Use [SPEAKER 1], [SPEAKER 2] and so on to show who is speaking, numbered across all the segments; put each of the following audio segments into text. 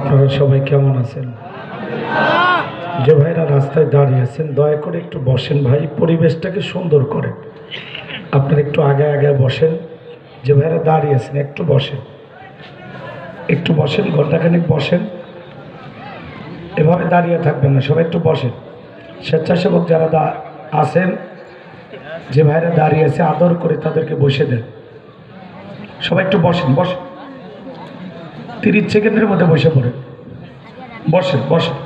[SPEAKER 1] আপনারা সবাই কেমন আছেন? যে ভাইরা রাস্তায় দাঁড়িয়ে আছেন দয়া করে একটু বসেন ভাই, পরিবেশটাকে সুন্দর করে। আপনারা একটু আগে আগে বসেন। যে ভাইরা দাঁড়িয়ে আছেন একটু বসেন, একটু বসেন, ঘন্টাখানেক বসেন। এভাবে দাঁড়িয়ে থাকবেন না, সবাই একটু বসেন। স্বেচ্ছাসেবক যারা আছেন, যে ভাইরা দাঁড়িয়ে আছে আদর করে তাদেরকে বসে দেন। সবাই একটু বসেন, বসেন, 30 সেকেন্ডের মধ্যে বসে পড়েন। বসেন বসেন।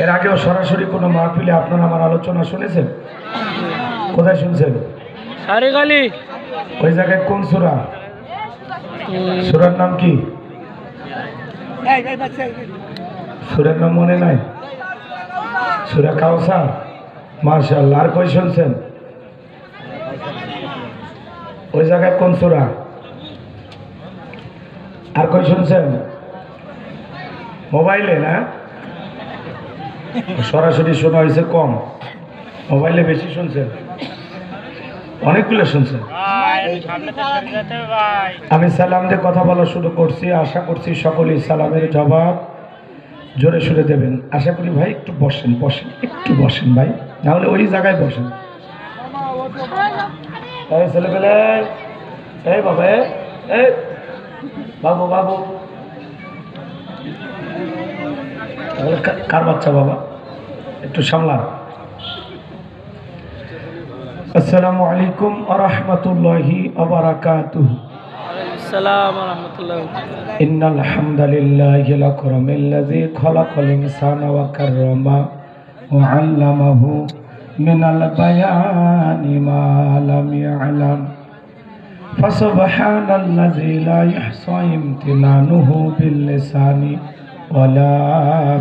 [SPEAKER 1] এর আগেও সরাসরি কোনো মাহফিলে আপনারা আমার আলোচনা শুনেছেন? কোথায় শুনছেন? ওই জায়গায় কোন সূরা? সূরার নাম কি? সূরার নাম মনে নাই? সূরা কাউসার। মাশাআল্লাহ। আর কই শুনছেন? ওই জায়গায় কোন সূরা? আর কই শুনছেন? মোবাইলে না? সরাসরি শোনা হয়েছে কম, মোবাইলে বেশি শুনছেন। অনেকগুলো শুনছেন। আমি সালাম দিয়ে কথা বলা শুরু করছি, আশা করছি সকলেই সালামের জবাব জোরে সুরে দেবেন। আশা করি ভাই একটু বসেন, বসেন, একটু বসেন ভাই, নাহলে ওই জায়গায় বসেন। এই ছেলেপেলে, এই বাবা, এই বাবু, বাবু কার বাচ্চা বাবা? একটু সামলান। আসসালামু আলাইকুম ওয়া রাহমাতুল্লাহি ওয়া বারাকাতুহু।
[SPEAKER 2] আসসালামু আলাইকুম।
[SPEAKER 1] ইন্নাল হামদালিল্লাহিল আকরামিল্লাযী খালাকাল ইনসানা ওয়া কাররামা ওয়া 'আল্লামাহু মিনাল বায়ানি মা লাম ইয়া'লাম। ফাসুবহানাল্লাযী লা ইহসা ইমতিনানুহু বিল লিসানি ওয়ালা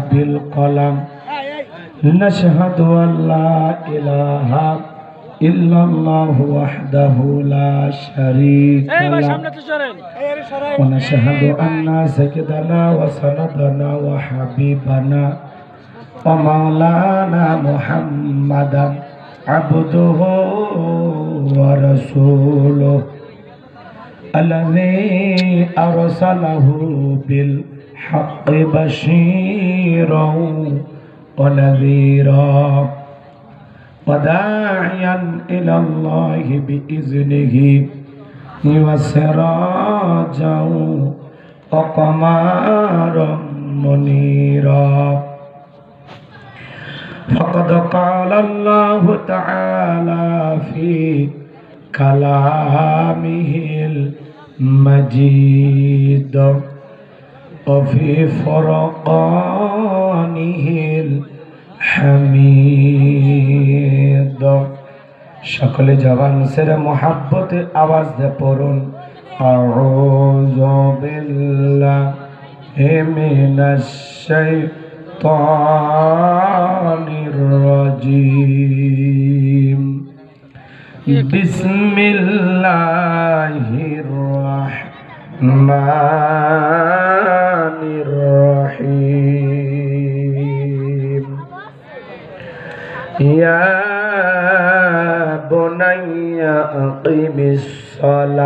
[SPEAKER 1] বিল কলাম। নাশহাদু আল্লা ইলাহা ইল্লাল্লাহু ওয়াহদাহু লা শারীকা লাহু ওয়া নাশহাদু আন্না সাইয়্যিদানা ওয়া সানাদানা ওয়া হাবিবানা ওয়া মাওলানা মুহাম্মাদান আবদুহু ওয়া রাসূলুহু الذي أرسله بالحق بشيرا ونذيرا وداعيا إلى الله بإذنه وسراجا وقمرا منيرا فقد قال الله تعالى في كلامه المجيد وفي فرقانه الحميد। সকলে জবান সেরে মোহাব্বতে আওয়াজ দিয়ে পড়ুন আউযু বিল্লাহি মিনাশ শাইতানির রাজীম। বিসমিল্লাহির রাহমানির রহিম। ইয়া বুনাইয়া আকিমিস সালাত